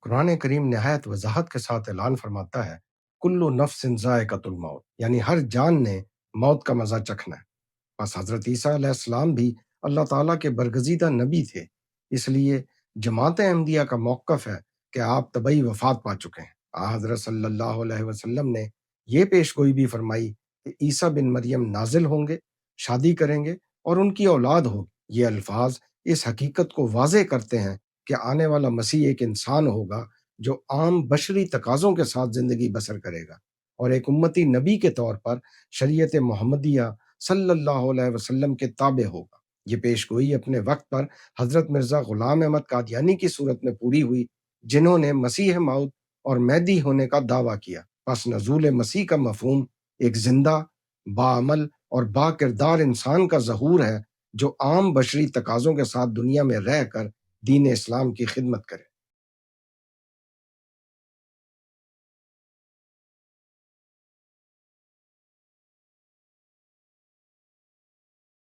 قرآن کریم نہایت وضاحت کے ساتھ اعلان فرماتا ہے، کلو نفس ذائقۃ الموت، یعنی ہر جان نے موت کا مزہ چکھنا ہے۔ بس حضرت عیسیٰ علیہ السلام بھی اللہ تعالیٰ کے برگزیدہ نبی تھے، اس لیے جماعت احمدیہ کا موقف ہے کہ آپ طبعی وفات پا چکے ہیں۔ حضرت صلی اللہ علیہ وسلم نے یہ پیش گوئی بھی فرمائی کہ عیسیٰ بن مریم نازل ہوں گے، شادی کریں گے اور ان کی اولاد ہوگی۔ یہ الفاظ اس حقیقت کو واضح کرتے ہیں کہ آنے والا مسیح ایک انسان ہوگا جو عام بشری تقاضوں کے ساتھ زندگی بسر کرے گا اور ایک امتی نبی کے طور پر شریعت محمدیہ صلی اللہ علیہ وسلم کے تابع ہوگا۔ یہ پیش گوئی اپنے وقت پر حضرت مرزا غلام احمد قادیانی کی صورت میں پوری ہوئی، جنہوں نے مسیح موعود اور مہدی ہونے کا دعویٰ کیا۔ پس نزول مسیح کا مفہوم ایک زندہ، باعمل اور با کردار انسان کا ظہور ہے جو عام بشری تقاضوں کے ساتھ دنیا میں رہ کر دین اسلام کی خدمت کرے۔